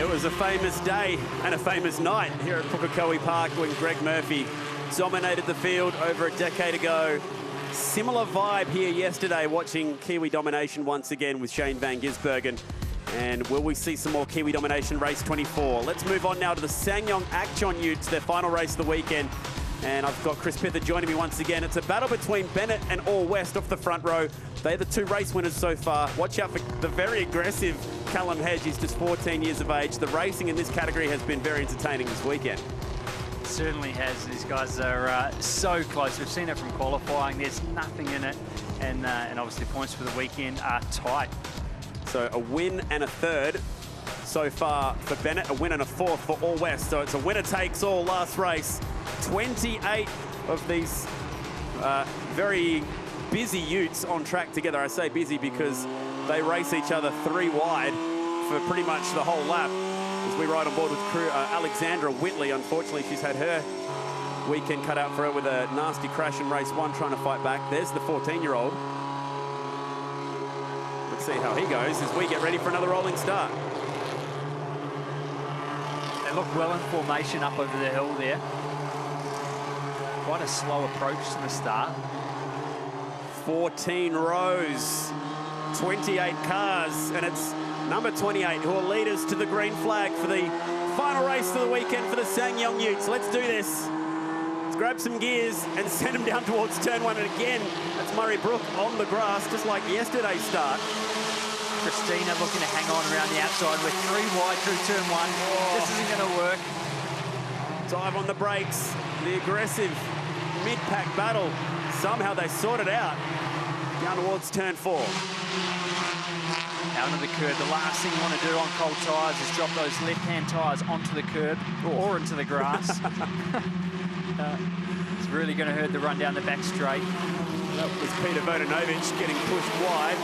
It was a famous day and a famous night here at Pukekohe Park when Greg Murphy dominated the field over a decade ago. Similar vibe here yesterday, watching Kiwi domination once again with Shane van Gisbergen. And will we see some more Kiwi domination race 24? Let's move on now to the SsangYong Utes, their final race of the weekend. And I've got Chris Pither joining me once again. It's a battle between Bennett and All West off the front row. They're the two race winners so far. Watch out for the very aggressive Callum Hedge. He's just 14 years of age. The racing in this category has been very entertaining this weekend. It certainly has. These guys are so close. We've seen it from qualifying. There's nothing in it. And obviously points for the weekend are tight. So a win and a third so far for Bennett, a win and a fourth for All West. So it's a winner takes all last race. 28 of these very busy Utes on track together. I say busy because they race each other three wide for pretty much the whole lap. As we ride on board with crew Alexandra Whitley, unfortunately she's had her weekend cut out for her with a nasty crash in race one trying to fight back. There's the 14-year-old. Let's see how he goes as we get ready for another rolling start. They look well in formation up over the hill there. Quite a slow approach to the start. 14 rows, 28 cars, and it's number 28 who will lead us to the green flag for the final race of the weekend for the SsangYong Utes. Let's do this. Let's grab some gears and send them down towards turn one. And again, that's Murray Brook on the grass, just like yesterday's start. Christina looking to hang on around the outside with three wide through turn one. This isn't going to work. Dive on the brakes, the aggressive mid-pack battle. Somehow they sort it out. Down towards turn four. Out of the curb. The last thing you want to do on cold tyres is drop those left-hand tyres onto the curb or into the grass. It's really going to hurt the run down the back straight. That was Peter Vodanovic getting pushed wide.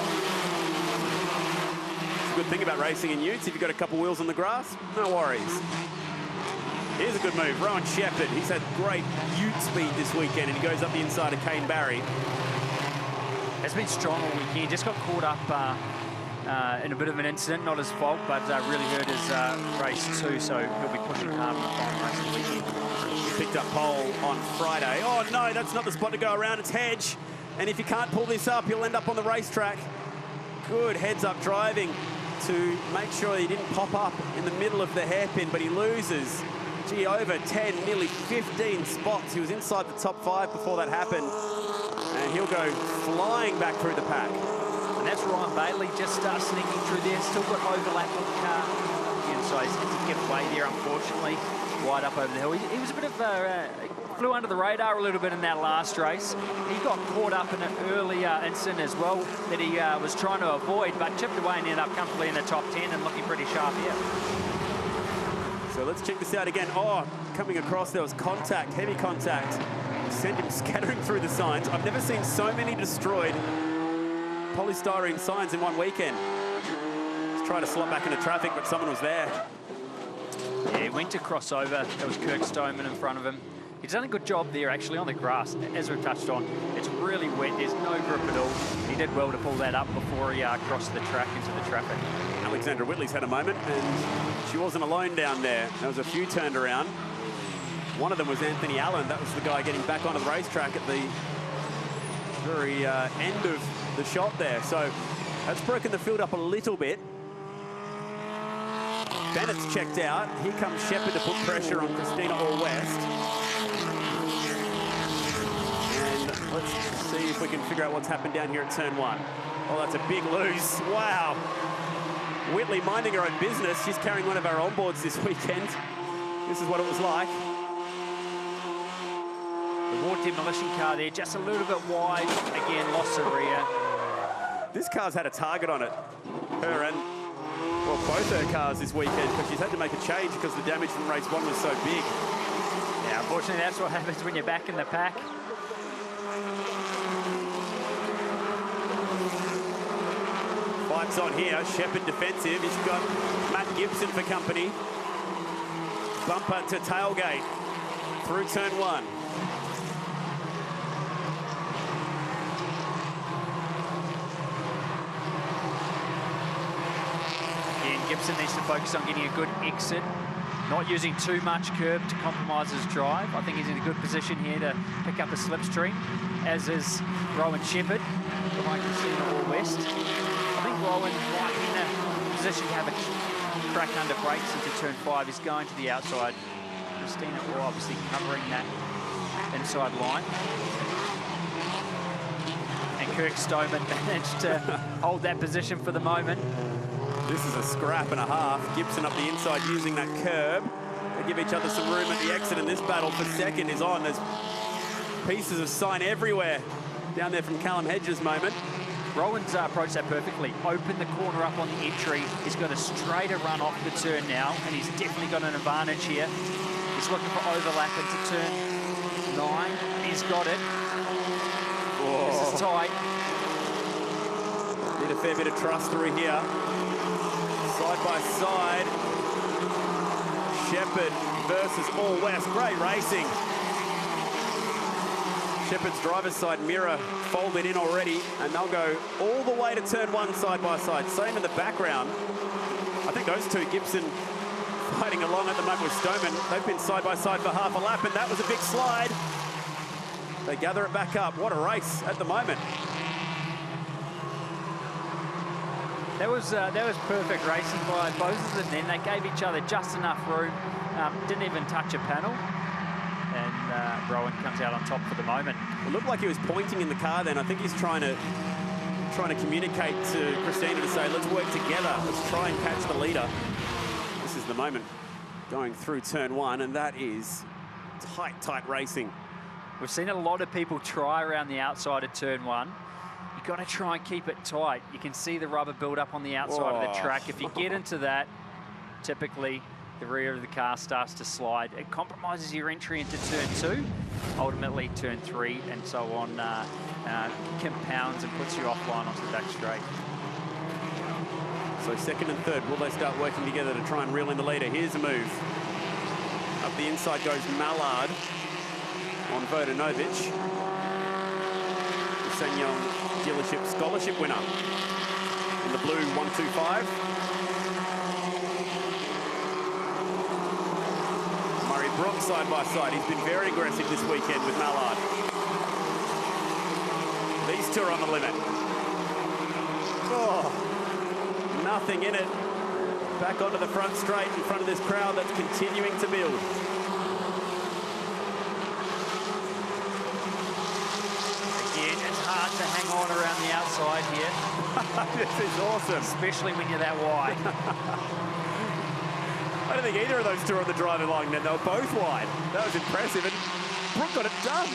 It's a good thing about racing in Utes. If you've got a couple wheels on the grass, no worries. Here's a good move. Rowan Shepherd, he's had great Ute speed this weekend, and he goes up the inside of Kane Barry. Has been strong all weekend. Just got caught up in a bit of an incident, not his fault, but really hurt his race two, so he'll be pushing hard in the final race of the weekend. He picked up pole on Friday. Oh no, that's not the spot to go around, it's Hedge. And if you can't pull this up, you'll end up on the racetrack. Good heads-up driving to make sure he didn't pop up in the middle of the hairpin, but he loses. Gee, over 10, nearly 15 spots. He was inside the top 5 before that happened. And he'll go flying back through the pack. And that's Ryan Bailey just sneaking through there. Still got overlap on the car. And so he's had to get away there, unfortunately. Wide up over the hill. He was a bit of flew under the radar a little bit in that last race. He got caught up in an early incident as well that he was trying to avoid, but chipped away and ended up comfortably in the top 10 and looking pretty sharp here. So let's check this out again. Oh, coming across, there was contact, heavy contact. Sent him scattering through the signs. I've never seen so many destroyed polystyrene signs in one weekend. He's trying to slot back into traffic, but someone was there. Yeah, he went to cross over. There was Kirk Stoneman in front of him. He's done a good job there, actually, on the grass. As we've touched on, it's really wet. There's no grip at all. He did well to pull that up before he crossed the track into the traffic. Alexandra Whitley's had a moment, and she wasn't alone down there. There was a few turned around. One of them was Anthony Allen. That was the guy getting back onto the racetrack at the very end of the shot there. So that's broken the field up a little bit. Bennett's checked out. Here comes Shepherd to put pressure on Christina All West. And let's see if we can figure out what's happened down here at turn one. Oh, that's a big lose. Wow. Whitley minding her own business. She's carrying one of our onboards this weekend. This is what it was like. The Ward demolition car there, just a little bit wide. Again, lost the rear. This car's had a target on it. Her and, well, both her cars this weekend, because she's had to make a change because the damage from race one was so big. Yeah, unfortunately, that's what happens when you're back in the pack. Fights on here. Shepherd defensive. He's got Matt Gibson for company. Bumper to tailgate through turn one. Gibson needs to focus on getting a good exit, not using too much curb to compromise his drive. I think he's in a good position here to pick up a slipstream, as is Rowan Shepherd, behind Christina or West. I think Rowan might be in a position to have a crack under brakes into turn 5. He's going to the outside. Christina Orr obviously covering that inside line. And Kirk Stoneman managed to hold that position for the moment. This is a scrap and a half. Gibson up the inside using that curb. They give each other some room at the exit, and this battle for second is on. There's pieces of sign everywhere down there from Callum Hedges' moment. Rowan's approached that perfectly. Opened the corner up on the entry. He's got a straighter run off the turn now, and he's definitely got an advantage here. He's looking for overlap into turn 9. He's got it. Whoa. This is tight. Need a fair bit of trust through here. Side by side. Shepherd versus All West. Great racing. Shepherd's driver's side mirror folded in already, and they'll go all the way to turn 1 side by side. Same in the background. I think those two, Gibson fighting along at the moment with Stoneman. They've been side by side for half a lap, and that was a big slide. They gather it back up. What a race at the moment. That was perfect racing by both of them then. They gave each other just enough room. Didn't even touch a panel. And Rowan comes out on top for the moment. It looked like he was pointing in the car then. I think he's trying to communicate to Christina to say, let's work together. Let's try and catch the leader. This is the moment going through turn 1, and that is tight racing. We've seen a lot of people try around the outside of turn 1. You've got to try and keep it tight. You can see the rubber build up on the outside of the track. If you get into that, typically the rear of the car starts to slide. It compromises your entry into turn 2, ultimately turn 3, and so on compounds and puts you offline onto the back straight. So second and third, will they start working together to try and reel in the leader? Here's a move. Up the inside goes Mallard on Vodanovic. The SsangYong Dealership Scholarship winner in the blue 125. Murray Brook side by side. He's been very aggressive this weekend with Mallard. These two are on the limit. Oh, nothing in it. Back onto the front straight in front of this crowd that's continuing to build. Again, it's hard to hang on around the outside here. This is awesome. Especially when you're that wide. I don't think either of those two are on the driving line then. They were both wide. That was impressive, and Brook got it done.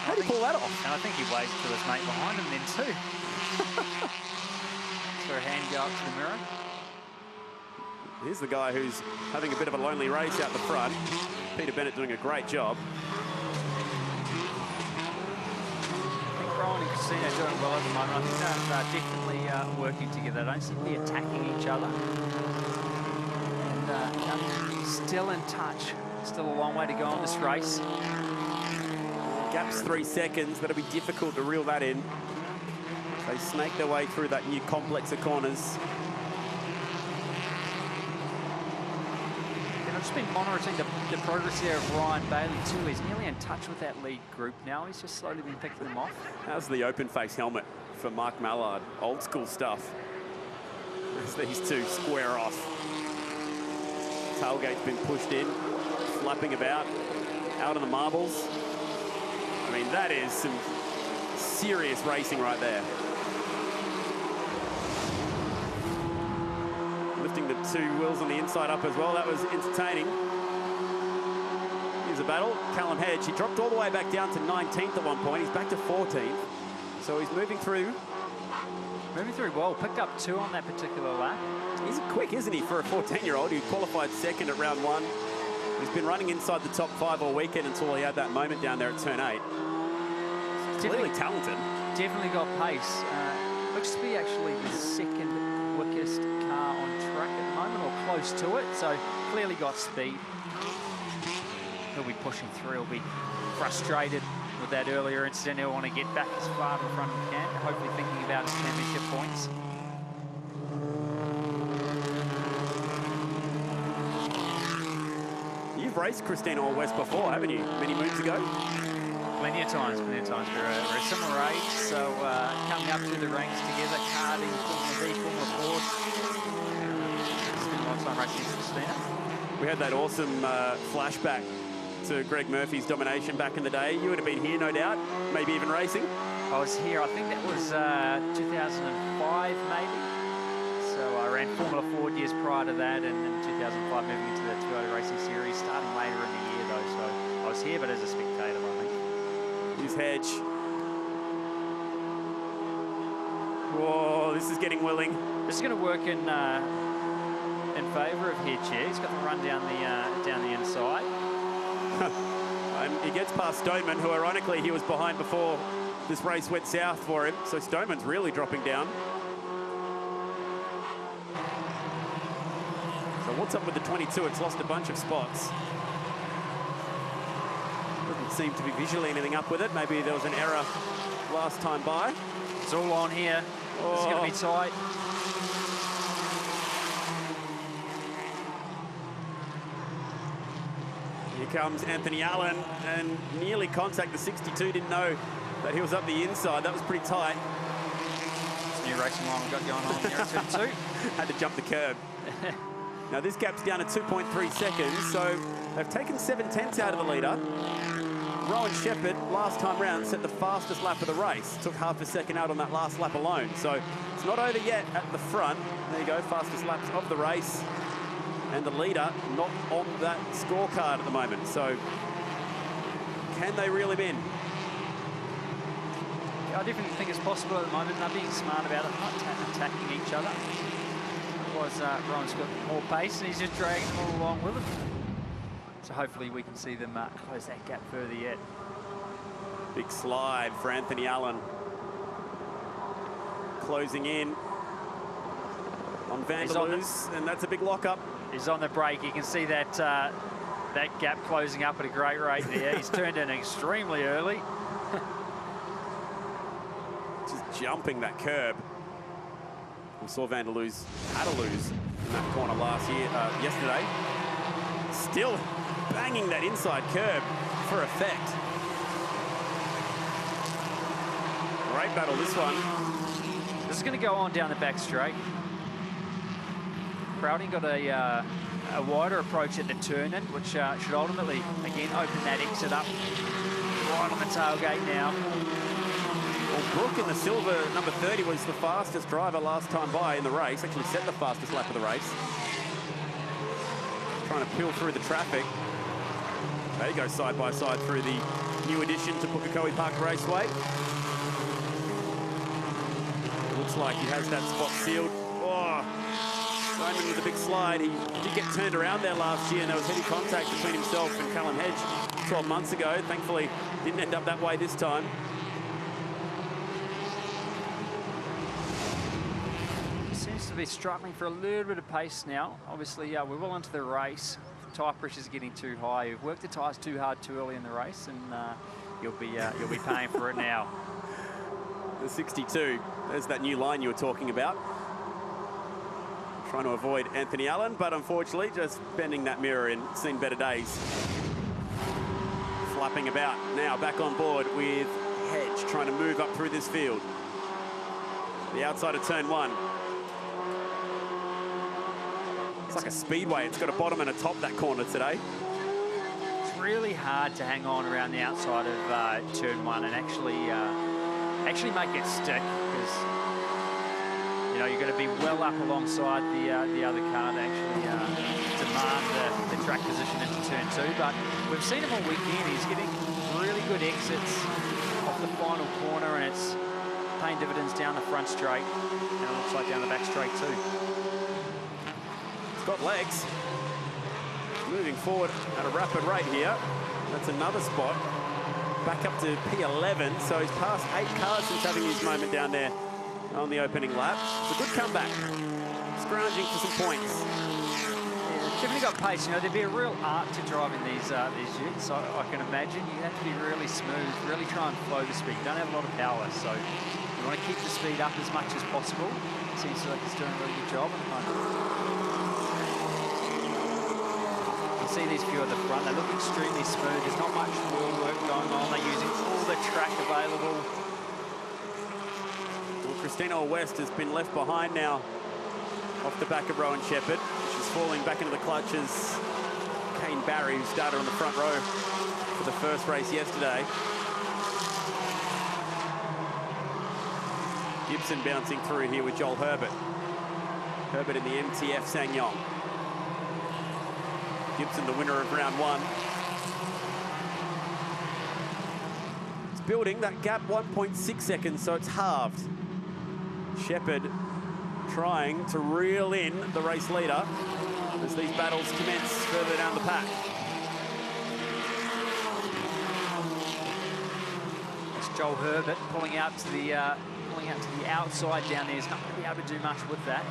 How did he pull that off? And I think he waved to his mate behind him then too. So a hand go up to the mirror. Here's the guy who's having a bit of a lonely race out the front. Peter Bennett doing a great job. I think Rowan and Christina are doing well at the moment. I think they're definitely working together. They don't seem to be attacking each other. And still in touch. Still a long way to go on this race. Gap's 3 seconds. That'll be difficult to reel that in. They snake their way through that new complex of corners. And I've just been monitoring the progress there of Ryan Bailey too. He's nearly in touch with that lead group now. He's just slowly been picking them off. How's the open face helmet for Mark Mallard? Old school stuff. As these two square off. Tailgate's been pushed in, flapping about, out on the marbles. I mean, that is some serious racing right there. Lifting the two wheels on the inside up as well. That was entertaining. Here's a battle. Callum Hedge, he dropped all the way back down to 19th at one point. He's back to 14th. So he's moving through. Moving through well. Picked up 2 on that particular lap. He's quick, isn't he, for a 14-year-old who qualified second at round 1. He's been running inside the top 5 all weekend until he had that moment down there at turn 8. Clearly talented. Definitely got pace. Looks to be actually the second quickest car on track at the moment, or close to it. So clearly got speed. He'll be pushing through. He'll be frustrated with that earlier incident. He'll want to get back as far in front as he can, hopefully thinking about his championship points. You've raced Christina or West before, haven't you? Many moons ago? Plenty of times. We're a similar age, so coming up through the ranks together, karting, Formula D, Formula Ford. Spent a lot of time racing with Christina. We had that awesome flashback to Greg Murphy's domination back in the day. You would have been here, no doubt, maybe even racing. I was here, I think that was 2005 maybe. So I ran Formula Ford years prior to that, and in 2005 moving into the Toyota Racing Series, starting later in the year though. So I was here, but as a spectator, I think. Here's Hedge. Whoa, this is getting willing. This is going to work in favour of Hedge here. He's got the run down the inside. And he gets past Stoneman, who ironically he was behind before this race went south for him. So Stoneman's really dropping down. So what's up with the 22? It's lost a bunch of spots. Doesn't seem to be visually anything up with it. Maybe there was an error last time by. It's all on here. This is going to be tight. Here comes Anthony Allen, and nearly contact the 62. Didn't know that he was up the inside. That was pretty tight. It's a new racing line we've got going on here at turn 2. Had to jump the curb. Now this gap's down to 2.3 seconds, so they've taken 7/10 out of the leader. Rowan Shepherd, last time round, set the fastest lap of the race. Took half a second out on that last lap alone. So it's not over yet at the front. There you go, fastest laps of the race. And the leader not on that scorecard at the moment. So can they reel him in? Yeah, I definitely think it's possible at the moment. They're being smart about it, not attacking each other. Otherwise, Rowan's got more pace and he's just dragging them all along with him. So hopefully we can see them close that gap further yet. Big slide for Anthony Allen. Closing in on Vanderloos, and that's a big lockup. He's on the brake. You can see that that gap closing up at a great rate there. He's turned in extremely early. Just jumping that curb. We saw Vanderloos had to lose in that corner yesterday. Still banging that inside curb for effect. Great battle, this one. This is going to go on down the back straight. Crowding got a wider approach at the turn-in, which should ultimately, again, open that exit up right on the tailgate now. Well, Brooke in the silver, number 30, was the fastest driver last time by in the race. Actually set the fastest lap of the race. Trying to peel through the traffic. They go side by side through the new addition to Pukekohe Park Raceway. Looks like he has that spot sealed. Oh, Simon with a big slide. He did get turned around there last year, and there was heavy contact between himself and Callum Hedge 12 months ago. Thankfully, didn't end up that way this time. Seems to be struggling for a little bit of pace now. Obviously, we're well into the race. The tyre pressure's getting too high. You've worked the tyres too hard too early in the race, and you'll be paying for it now. The 62. There's that new line you were talking about. Trying to avoid Anthony Allen, but unfortunately just bending that mirror in. Seen better days. Flapping about. Now back on board with Hedge, trying to move up through this field. The outside of turn 1. It's like a speedway. It's got a bottom and a top, that corner today. It's really hard to hang on around the outside of turn 1 and actually make it stick, because you know you're going to be well up alongside the other car to actually demand the track position into turn 2. But we've seen him all weekend. He's getting really good exits off the final corner, and it's paying dividends down the front straight, and it looks like down the back straight too. Got legs. Moving forward at a rapid rate here. That's another spot. Back up to P11, so he's passed 8 cars since having his moment down there on the opening lap. It's a good comeback. Scrounging for some points. Yeah, definitely got pace. You know, there'd be a real art to driving these utes. So I can imagine you have to be really smooth, really try and flow the speed. You don't have a lot of power, so you want to keep the speed up as much as possible. Seems like he's doing a really good job at the moment. see these few at the front. They look extremely smooth. There's not much wheel work going on. They're using all the track available. Well, Christina West has been left behind now off the back of Rowan Shepherd. She's falling back into the clutches. Kane Barry, who started on the front row for the first race yesterday. Gibson bouncing through here with Joel Herbert. Herbert in the MTF SsangYong. Gibson, the winner of round one. It's building that gap 1.6 seconds, so it's halved. Shepherd trying to reel in the race leader as these battles commence further down the pack. It's Joel Herbert pulling out to the outside down there. He's not going to be able to do much with that.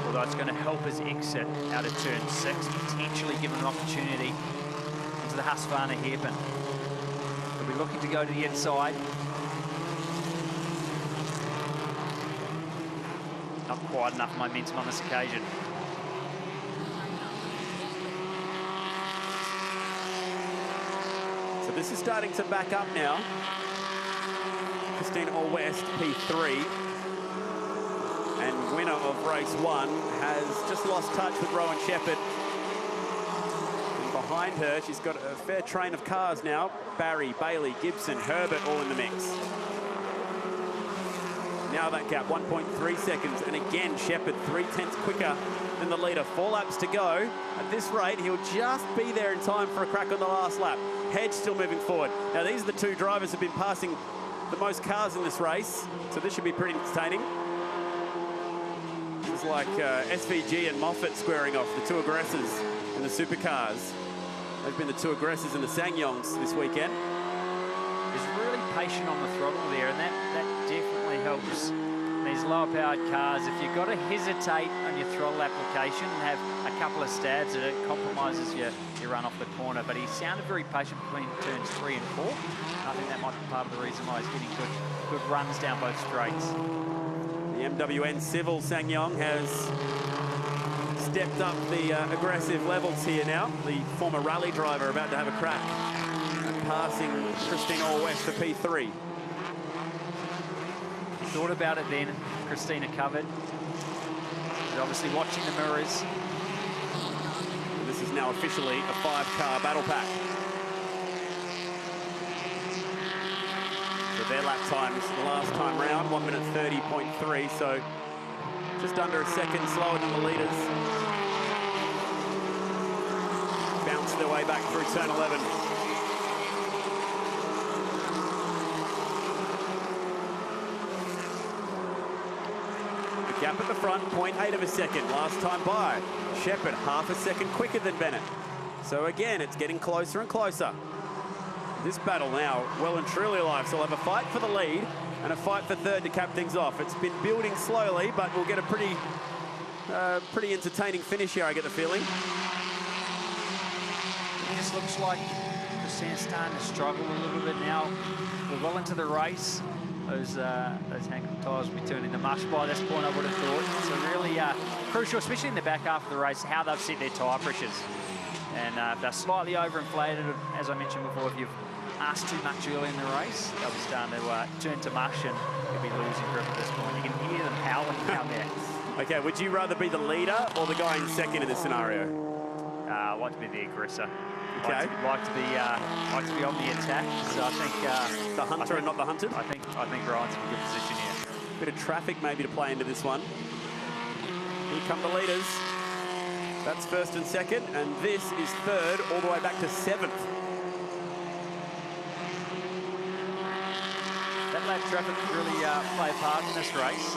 Although it's going to help his exit out of turn 6, potentially give him an opportunity into the Husqvarna hairpin. He'll be looking to go to the inside. Not quite enough momentum on this occasion. So this is starting to back up now. Christina West, P3. And winner of race 1 has just lost touch with Rowan Shepherd. And behind her, she's got a fair train of cars now. Barry, Bailey, Gibson, Herbert all in the mix. Now that gap, 1.3 seconds. And again, Shepherd 0.3 quicker than the leader. 4 laps to go. At this rate, he'll just be there in time for a crack on the last lap. Hedge still moving forward. Now, these are the two drivers who've been passing the most cars in this race, so this should be pretty entertaining. This is like SVG and Moffat squaring off, the two aggressors in the supercars. They've been the two aggressors in the SsangYongs this weekend. He's really patient on the throttle there, and that definitely helps these lower powered cars. If you've got to hesitate on your throttle application and have a couple of stabs, it compromises your run off the corner. But he sounded very patient between turns 3 and 4. I think that might be part of the reason why he's getting good runs down both straights. The MWN Civil SsangYong has stepped up the aggressive levels here now. The former rally driver about to have a crack at passing Christina West for P3. Thought about it then, Christina covered. But obviously watching the mirrors. And this is now officially a 5-car battle pack. So their lap times the last time round, 1 minute 30.3, so just under a second slower than the leaders. Bounce their way back through turn 11. Gap at the front, 0.8 of a second. Last time by, Shepherd half a second quicker than Bennett. So again, it's getting closer and closer. This battle now, well and truly alive. So we'll have a fight for the lead and a fight for third to cap things off. It's been building slowly, but we'll get a pretty entertaining finish here, I get the feeling. It just looks like Christina's starting to struggle a little bit now. We're well into the race. Those Hankook tyres will be turning to mush by this point, I would have thought. So really crucial, especially in the back half of the race, how they've set their tyre pressures. And if they're slightly overinflated, as I mentioned before, if you've asked too much early in the race, they'll be starting to turn to mush and you'll be losing grip at this point. You can hear them howling out there. Okay, would you rather be the leader or the guy in second in this scenario? I'd like to be the aggressor. Okay. Like to be on the attack. So I think the hunter and not the hunted. I think Ryan's in a good position here. Bit of traffic maybe to play into this one. Here come the leaders. That's first and second, and this is third, all the way back to 7th. That lap traffic really play a part in this race.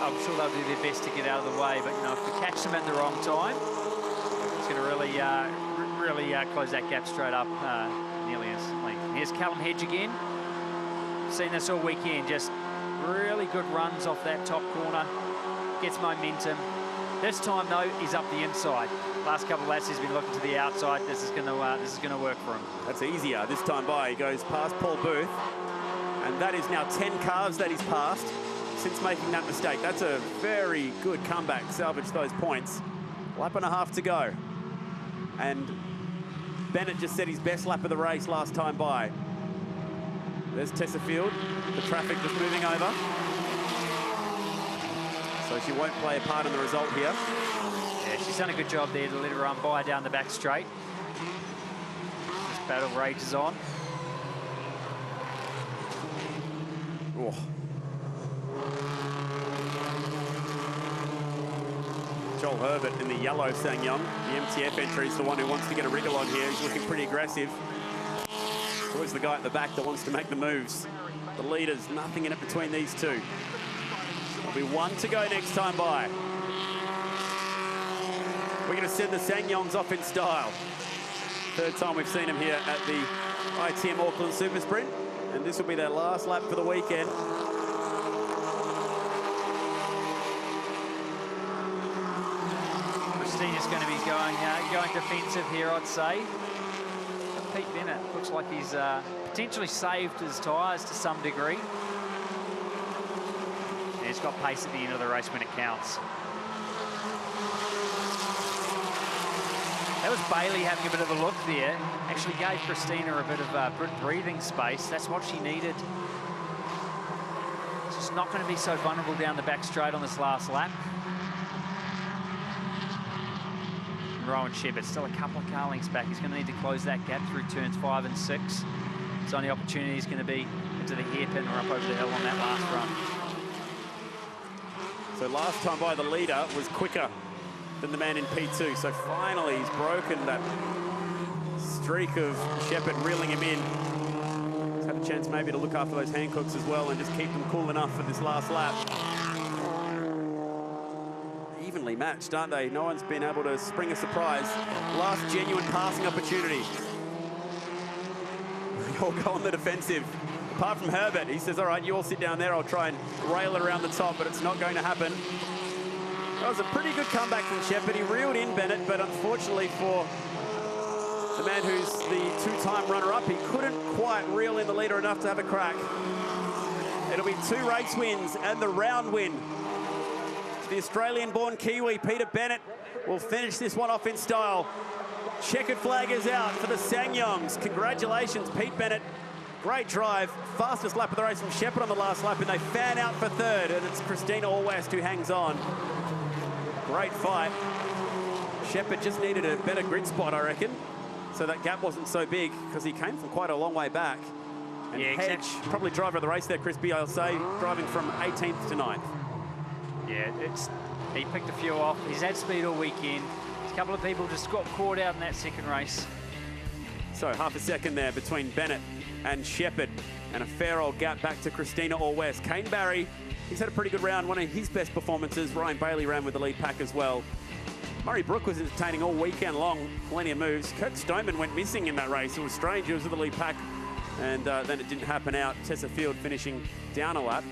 I'm sure they'll do their best to get out of the way, but you know, if we catch them at the wrong time, it's going to really close that gap straight up nearly instantly. Here's Callum Hedge again. Seen this all weekend, just really good runs off that top corner, gets momentum. This time though, he's up the inside. Last couple of laps, he's been looking to the outside. This is going to work for him. That's easier this time by. He goes past Paul Booth, and that is now 10 cars that he's passed. since making that mistake. That's a very good comeback, salvage those points. Lap and a half to go. And Bennett just set his best lap of the race last time by. There's Tessa Field, the traffic just moving over. So she won't play a part in the result here. Yeah, she's done a good job there to let her run by down the back straight. This battle rages on. Oh. Joel Herbert in the yellow SsangYong. The MTF entry is the one who wants to get a wriggle on here. He's looking pretty aggressive. Always the guy at the back that wants to make the moves. The leaders, nothing in it between these two. There'll be one to go next time by. We're going to send the SsangYongs off in style. Third time we've seen them here at the ITM Auckland Super Sprint. And this will be their last lap for the weekend. Christina's going to be going defensive here, I'd say. But Pete Bennett looks like he's potentially saved his tyres to some degree. And he's got pace at the end of the race when it counts. That was Bailey having a bit of a look there. Actually gave Christina a bit of breathing space. That's what she needed. She's not going to be so vulnerable down the back straight on this last lap. Rowan Shepherd still a couple of car lengths back. He's going to need to close that gap through turns 5 and 6. His only opportunity is going to be into the hairpin or up over the hill on that last run. So last time by, the leader was quicker than the man in P2. So finally he's broken that streak of Shepherd reeling him in. He's had a chance maybe to look after those Hancocks as well and just keep them cool enough for this last lap. Evenly matched, aren't they? No one's been able to spring a surprise. Last genuine passing opportunity. They all go on the defensive. Apart from Herbert, he says, all right, you all sit down there. I'll try and rail it around the top, but it's not going to happen. That was a pretty good comeback from Shepherd. He reeled in Bennett, but unfortunately for the man who's the two-time runner-up, he couldn't quite reel in the leader enough to have a crack. It'll be 2 race wins and the round win. The Australian-born Kiwi, Peter Bennett, will finish this one off in style. Checkered flag is out for the SsangYongs. Congratulations, Pete Bennett. Great drive. Fastest lap of the race from Shepherd on the last lap, and they fan out for third, and it's Christina Allwest who hangs on. Great fight. Shepherd just needed a better grid spot, I reckon, so that gap wasn't so big, because he came from quite a long way back. And yeah, Hedge, exactly. probably driver of the race there, Crispy, I'll say, driving from 18th to 9th. Yeah, he picked a few off. He's had speed all weekend. A couple of people just got caught out in that second race. So half a second there between Bennett and Shepherd, and a fair old gap back to Christina Allwest. Kane Barry, he's had a pretty good round, one of his best performances. Ryan Bailey ran with the lead pack as well. Murray Brook was entertaining all weekend long, plenty of moves. Kirk Stoneman went missing in that race. It was strange, he was with the lead pack, and then it didn't happen out. Tessa Field finishing down a lap.